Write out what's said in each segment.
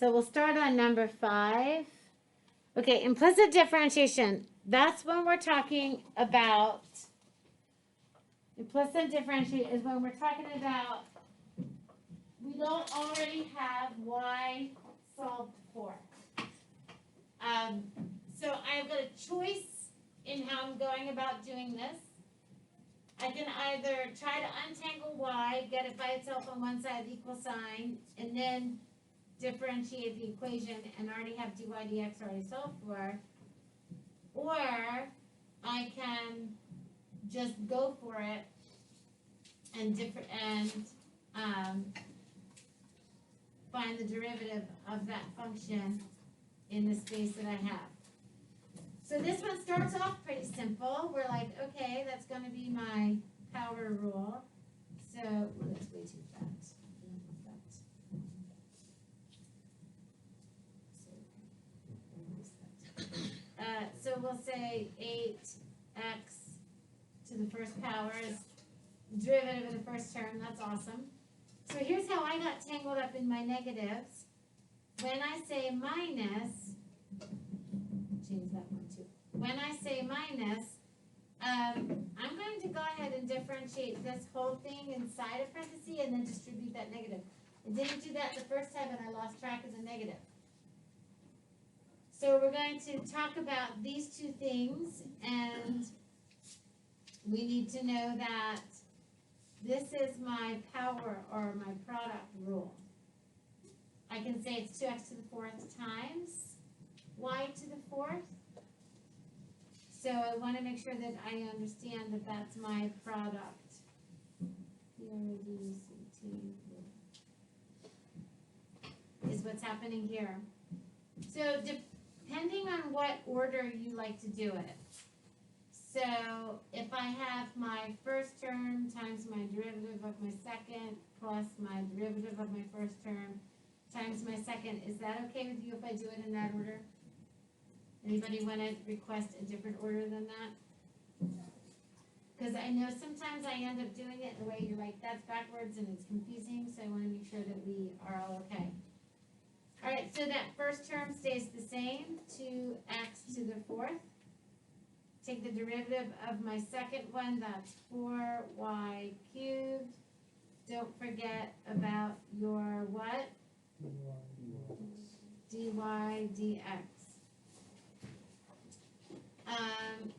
So we'll start on number 5. Okay, implicit differentiation. That's when we're talking about implicit differentiation is when we're talking about we don't already have y solved for. So I've got a choice in how I'm going about doing this. I can either try to untangle y, get it by itself on one side, equal sign, and then differentiate the equation and already have dy dx already solved for, or I can just go for it and find the derivative of that function in the space that I have. So this one starts off pretty simple. We're like, okay, that's going to be my power rule. So that's way too fast. So we'll say 8x to the first power is derivative of the first term. That's awesome. So here's how I got tangled up in my negatives. When I say minus, change that one too. When I say minus, I'm going to go ahead and differentiate this whole thing inside a parenthesis and then distribute that negative. I didn't do that the first time and I lost track of the negative. So we're going to talk about these two things, and we need to know that this is my power or my product rule. I can say it's 2x to the 4th times y to the 4th. So I want to make sure that I understand that that's my product. Is what's happening here. So depending on what order you like to do it. So if I have my first term times my derivative of my second plus my derivative of my first term times my second, is that okay with you if I do it in that order? Anybody want to request a different order than that? Because I know sometimes I end up doing it the way you're like, that's backwards and it's confusing, so I want to make sure that we are all okay. All right, so that first term stays the same, 2x to the 4th. Take the derivative of my second one, that's 4y cubed. Don't forget about your what? dy dx.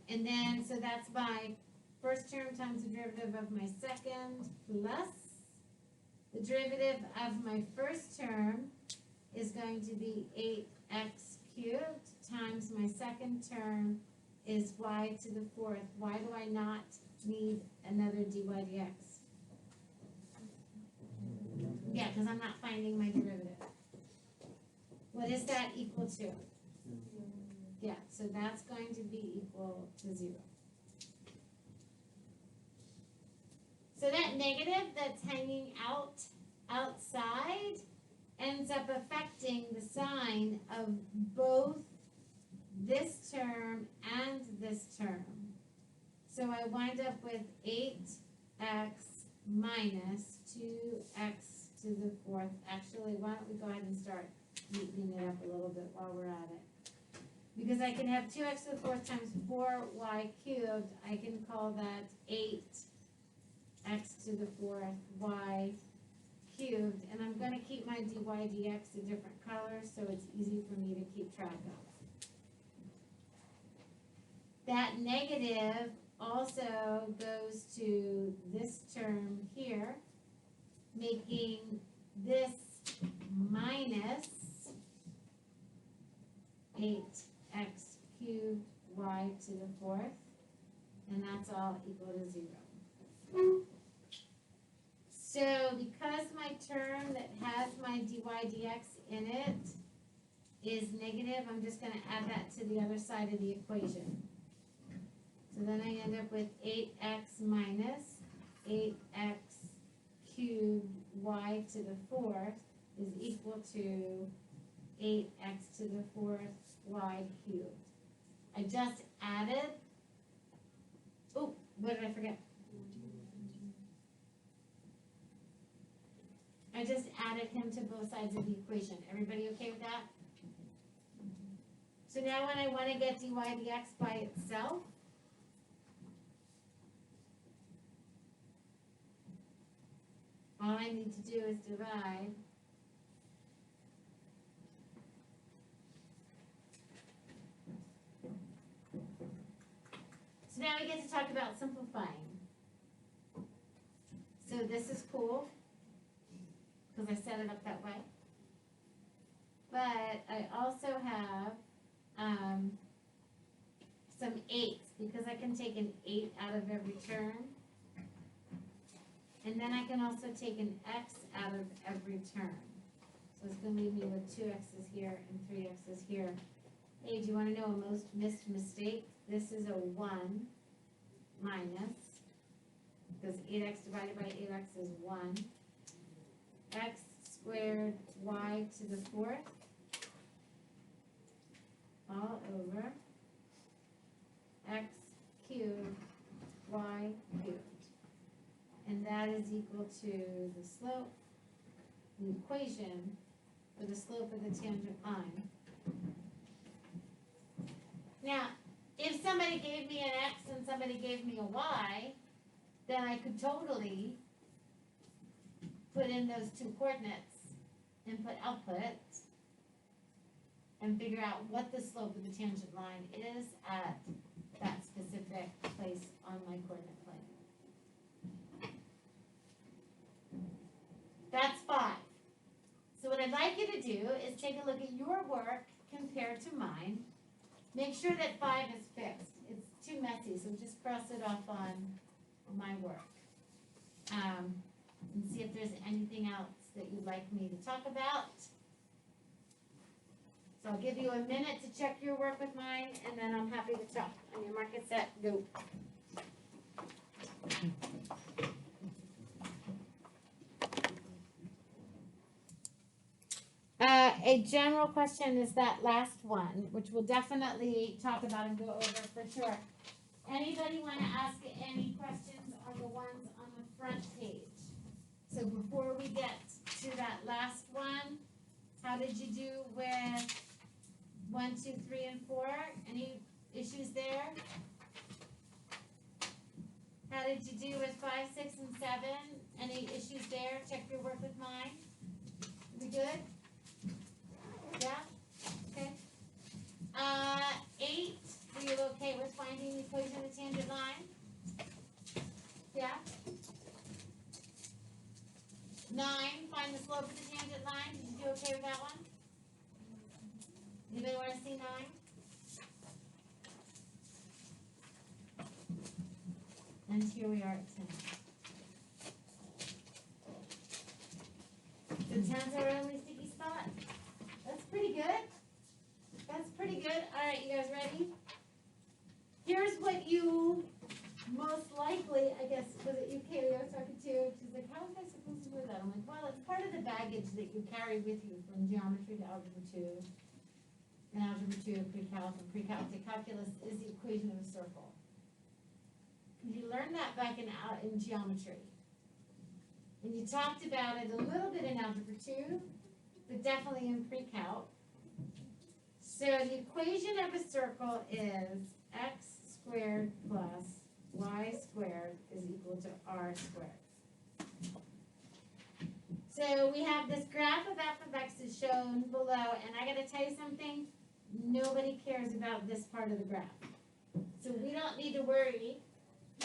And then, so that's my first term times the derivative of my second plus the derivative of my first term is going to be 8x cubed times my second term is y to the 4th. Why do I not need another dy dx? Yeah, because I'm not finding my derivative. What is that equal to? Yeah, so that's going to be equal to 0. So that negative that's hanging outside ends up affecting the sign of both this term and this term. So I wind up with 8x minus 2x to the 4th. Actually, why don't we go ahead and start neatening it up a little bit while we're at it. Because I can have 2x to the 4th times 4y cubed. I can call that 8x to the 4th y cubed. And I'm going to keep my dy dx a different color so it's easy for me to keep track of. That negative also goes to this term here, making this minus 8x cubed y to the 4th, and that's all equal to 0. So because my term that has my dy dx in it is negative, I'm just going to add that to the other side of the equation. So then I end up with 8x minus 8x cubed y to the 4th is equal to 8x to the 4th y cubed. I just added, oh, what did I forget? I just added him to both sides of the equation. Everybody okay with that? So now when I want to get dy dx by itself, all I need to do is divide so now we get to talk about simplifying. So this is cool, because I set it up that way. But I also have some 8s, because I can take an 8 out of every term. And then I can also take an x out of every term. So it's going to leave me with 2 x's here and 3 x's here. Hey, do you want to know a most missed mistake? This is a 1 minus, because 8x divided by 8x is 1. X squared y to the 4th all over x cubed y cubed. And that is equal to the slope, the equation for the slope of the tangent line. Now, if somebody gave me an x and somebody gave me a y, then I could totally put in those 2 coordinates, input, output, and figure out what the slope of the tangent line is at that specific place on my coordinate plane. That's 5. So what I'd like you to do is take a look at your work compared to mine. Make sure that 5 is fixed. It's too messy, so just cross it off on my work. And see if there's anything else that you'd like me to talk about. So I'll give you a minute to check your work with mine, and then I'm happy to talk. On your mark, get set, go. A general question is that last one, which we'll definitely talk about and go over for sure. Anybody want to ask any questions on the ones on the front page? So before we get to that last one, how did you do with 1, 2, 3, and 4? Any issues there? How did you do with 5, 6, and 7? Any issues there? Check your work with mine. We good? Yeah? Okay. 8, were you okay with finding the equation of the tangent line? Yeah? 9, find the slope of the tangent line. Did you do okay with that one? Anybody want to see 9? And here we are at 10. So 10's our only sticky spot. That's pretty good. That's pretty good. All right, you guys ready? Here's what you most likely, I guess, was it you, Kaylee, I was talking to? She's like, how was I supposed to do that? I'm like, well, it's part of the baggage that you carry with you from geometry to algebra 2. And algebra 2, pre-calc, and pre-calc to calculus is the equation of a circle. You learned that back in geometry. And you talked about it a little bit in algebra 2, but definitely in pre-calc. So the equation of a circle is x squared plus y squared is equal to r squared. So we have this graph of f of x is shown below, and I got to tell you something, nobody cares about this part of the graph. So we don't need to worry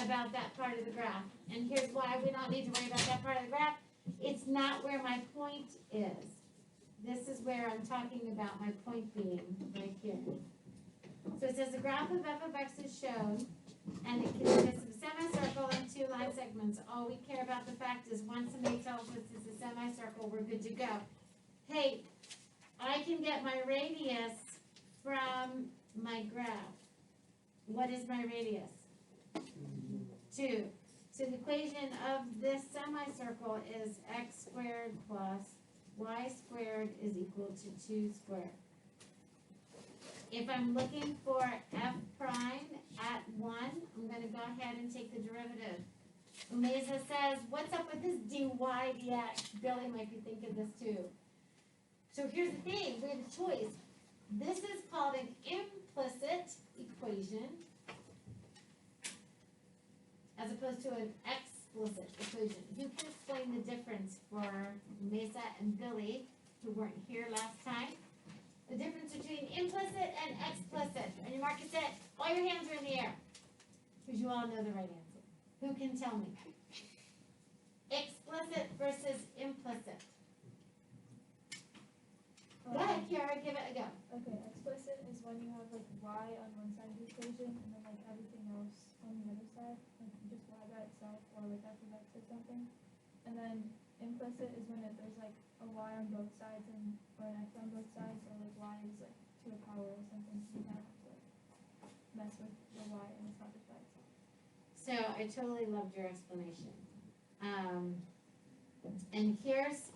about that part of the graph. And here's why we don't need to worry about that part of the graph. It's not where my point is. This is where I'm talking about my point being right here. So it says the graph of f of x is shown, and it consists of a semicircle and 2 line segments. All we care about the fact is once somebody tells us it's a semicircle, we're good to go. Hey, I can get my radius from my graph. What is my radius? 2. So the equation of this semicircle is x squared plus y squared is equal to 2 squared. If I'm looking for f prime at 1, I'm going to go ahead and take the derivative. Umeza says, what's up with this dy dx? Billy might be thinking this too. So here's the thing, we have a choice. This is called an implicit equation as opposed to an explicit equation. Who can explain the difference for Mesa and Billy, who weren't here last time? The difference between implicit and explicit. On your mark, set. All your hands are in the air. Because you all know the right answer. Who can tell me? Explicit versus implicit. Go ahead, Kiara, give it a go. Okay, explicit is when you have like y on one side of the equation and then like everything else on the other side, like just y by itself or like after x or something. And then implicit is when there's like a y on both sides and or an x on both sides, or like y is like to a power or something. So you have to like mess with the y and it's not just by itself. So I totally loved your explanation. And here's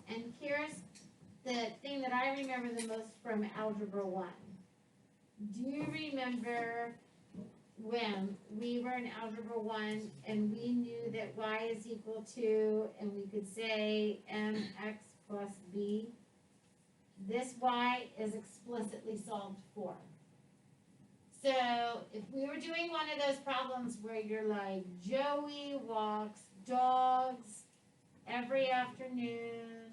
the thing that I remember the most from Algebra 1. Do you remember when we were in Algebra 1 and we knew that y is equal to, and we could say mx plus b? This y is explicitly solved for. So if we were doing one of those problems where you're like, Joey walks dogs every afternoon,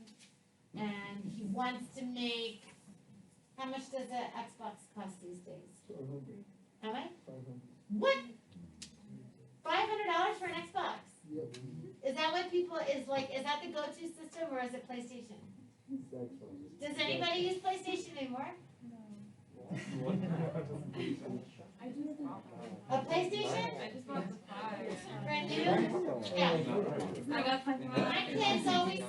and he wants to make, how much does an Xbox cost these days? How much? What? $500 for an Xbox? Yep. Is that what people, is that the go-to system, or is it PlayStation? Does anybody use PlayStation anymore? No. I do A PlayStation? I just bought the 5. Brand new? Yeah. I got the 5. My kids always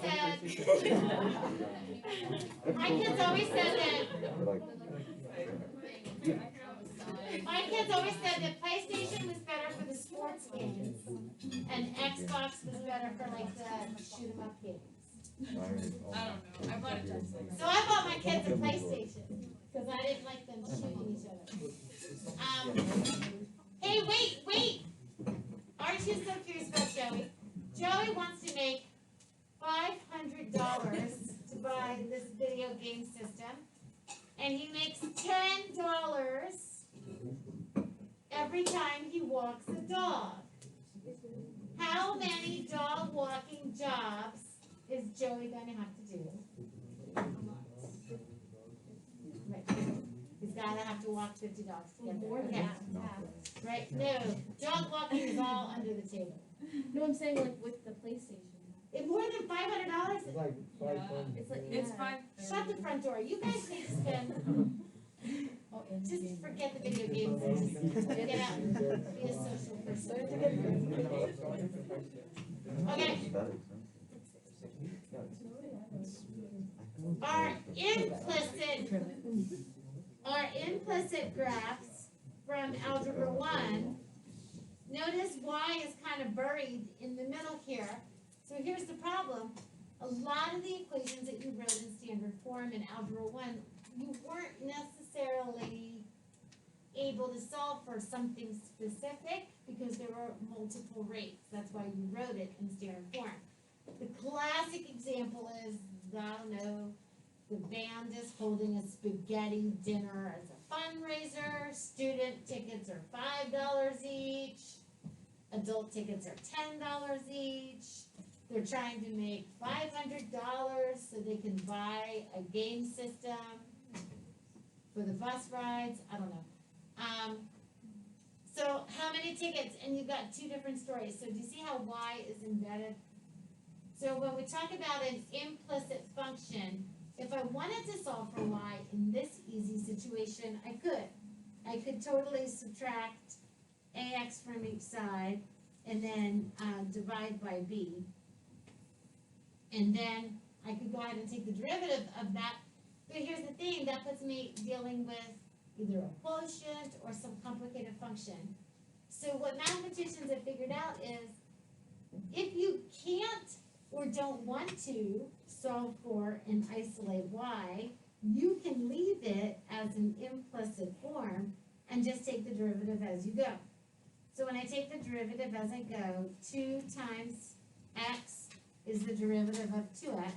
said that PlayStation was better for the sports games and Xbox was better for like the shoot 'em up games. I don't know. I bought it just like So I bought my kids a PlayStation because I didn't like them shooting each other. Hey, wait! Aren't you so curious about Joey? Joey wants to make $500 to buy this video game system, and he makes $10 every time he walks a dog. How many dog walking jobs is Joey going to have to do? Right. He's got to have to walk 50 dogs together. Okay. Right? No, dog walking is all under the table. No, I'm saying like with the PlayStation. It's more than $500. It's like It's like It's yeah. 5. Shut the front door. You guys need to spend. Just forget the video games and just get out and be a social person. Okay. Our implicit graphs from Algebra 1, notice y is kind of buried in the middle here. So here's the problem. A lot of the equations that you wrote in standard form in Algebra 1, you weren't necessarily able to solve for something specific because there were multiple rates. That's why you wrote it in standard form. The classic example is, I don't know, the band is holding a spaghetti dinner as a fundraiser. Student tickets are $5 each. Adult tickets are $10 each. They're trying to make $500 so they can buy a game system for the bus rides. I don't know. So how many tickets? And you've got two different stories. So do you see how y is embedded? So when we talk about an implicit function, if I wanted to solve for y in this easy situation, I could. I could totally subtract ax from each side and then divide by b. And then I could go ahead and take the derivative of that. But here's the thing, that puts me dealing with either a quotient or some complicated function. So what mathematicians have figured out is if you can't or don't want to solve for and isolate y, you can leave it as an implicit form and just take the derivative as you go. So when I take the derivative as I go, 2 times x is the derivative of 2x.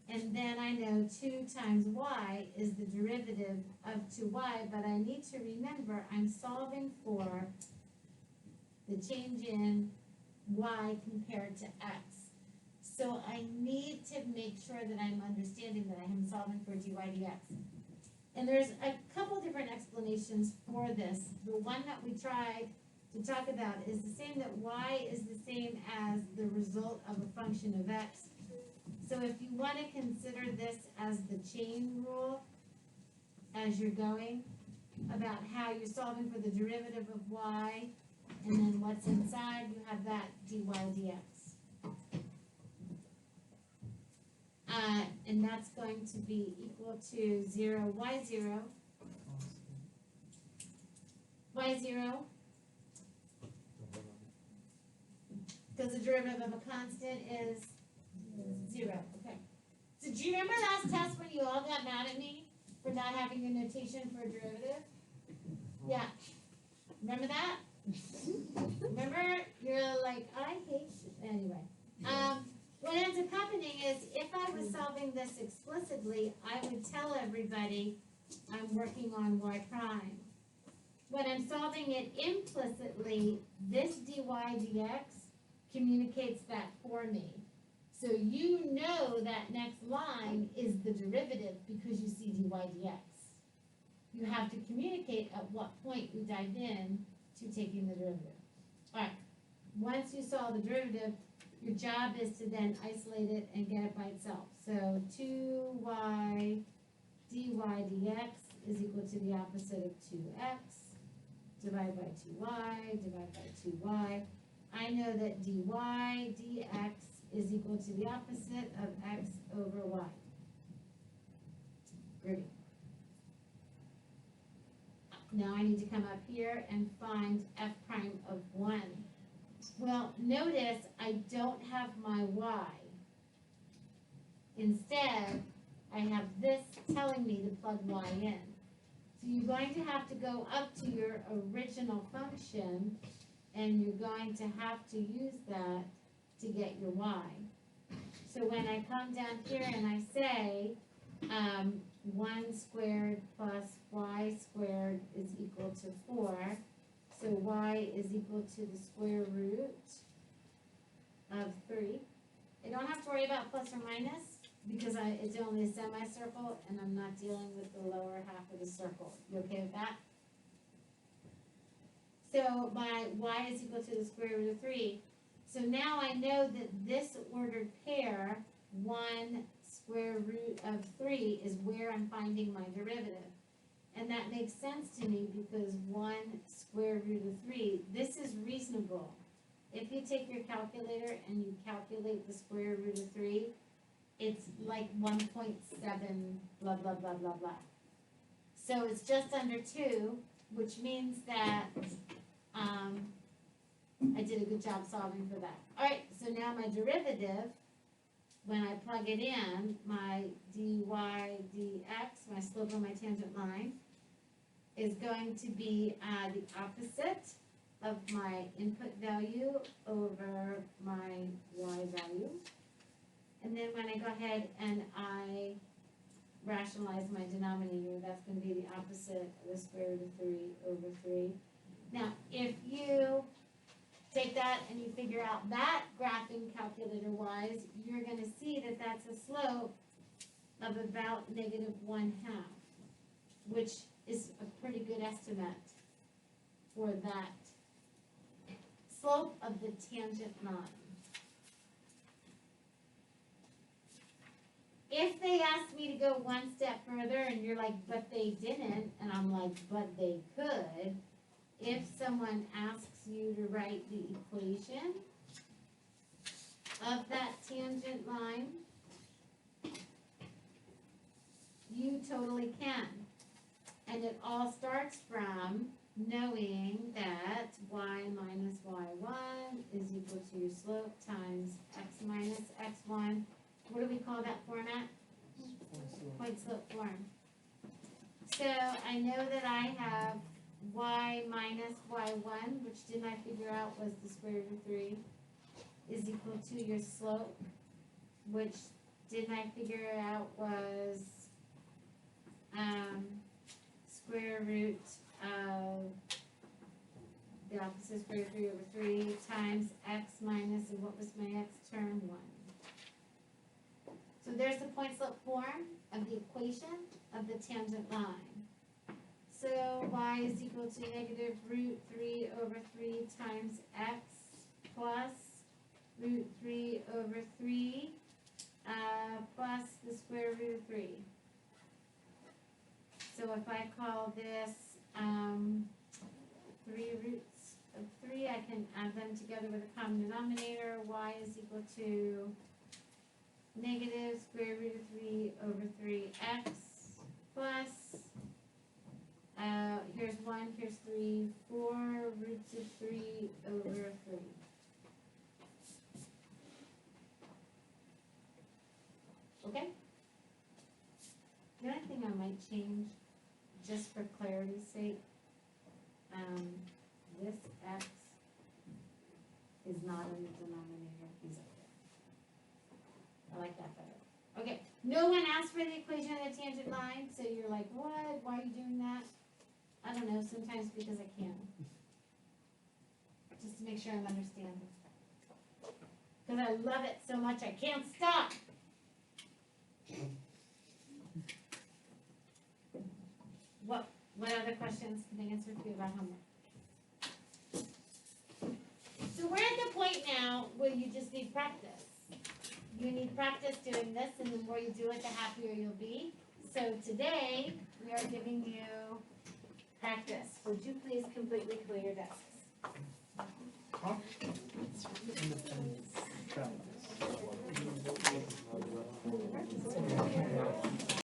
And then I know 2 times y is the derivative of 2y, but I need to remember I'm solving for the change in y compared to x. So I need to make sure that I'm understanding that I am solving for dy dx. And there's a couple different explanations for this. The one that we tried to talk about is the same, that y is the same as the result of a function of x. So if you want to consider this as the chain rule as you're going, about how you're solving for the derivative of y, and then what's inside, you have that dy dx. And that's going to be equal to 0, y0, because the derivative of a constant is 0, okay. So do you remember last test when you all got mad at me for not having a notation for a derivative? Yeah. Remember that? Remember? You're like, I hate you. Anyway. What ends up happening is if I was solving this explicitly, I would tell everybody I'm working on y prime. When I'm solving it implicitly, this dy dx communicates that for me. So you know that next line is the derivative because you see dy dx. You have to communicate at what point you dive in to taking the derivative. All right, once you solve the derivative, your job is to then isolate it and get it by itself. So 2y dy dx is equal to the opposite of 2x, divided by 2y, divided by 2y. I know that dy dx is equal to the opposite of x over y. Groovy. Now I need to come up here and find f prime of 1. Well, notice I don't have my y. Instead, I have this telling me to plug y in. So you're going to have to go up to your original function, and you're going to have to use that to get your y. So when I come down here and I say 1 squared plus y squared is equal to 4, so y is equal to the square root of 3. I don't have to worry about plus or minus because it's only a semicircle and I'm not dealing with the lower half of the circle. You okay with that? So my y is equal to the square root of 3. So now I know that this ordered pair, 1 square root of 3, is where I'm finding my derivative. And that makes sense to me because 1 square root of 3, this is reasonable. If you take your calculator and you calculate the square root of 3, it's like 1.7 blah, blah, blah, blah, blah. So it's just under 2, which means that I did a good job solving for that. All right, so now my derivative, when I plug it in, my dy dx, my slope on my tangent line, is going to be the opposite of my input value over my y value. And then when I go ahead and I rationalize my denominator, that's going to be the opposite of the square root of 3 over 3. Now, if you take that and you figure out that graphing calculator-wise, you're going to see that that's a slope of about -1/2, which is a pretty good estimate for that slope of the tangent line. If they ask me to go one step further and you're like, but they didn't, and I'm like, but they could, if someone asks you to write the equation of that tangent line, you totally can. And it all starts from knowing that y minus y1 is equal to your slope times x minus x1. What do we call that format? Point slope form. So I know that I have y minus y1, which didn't I figure out was the square root of 3, is equal to your slope, which didn't I figure out was, square root of the opposite square root over 3 times x minus, and what was my x term? 1. So there's the point slope form of the equation of the tangent line. So y is equal to negative root 3 over 3 times x plus root 3 over 3 plus the square root of 3. So if I call this 3 roots of 3, I can add them together with a common denominator. Y is equal to negative square root of 3 over 3x plus, here's 1, here's 3, 4 roots of 3 over 3. Okay? The only thing I might change, just for clarity's sake, this x is not in the denominator, he's up there. I like that better. Okay, no one asked for the equation of the tangent line, so you're like, what? Why are you doing that? I don't know, sometimes because I can. Just to make sure I'm understanding. Because I love it so much I can't stop. What other questions can I answer for you about homework? So we're at the point now where you just need practice. You need practice doing this, and the more you do it, the happier you'll be. So today, we are giving you practice. Would you please completely clear your desks?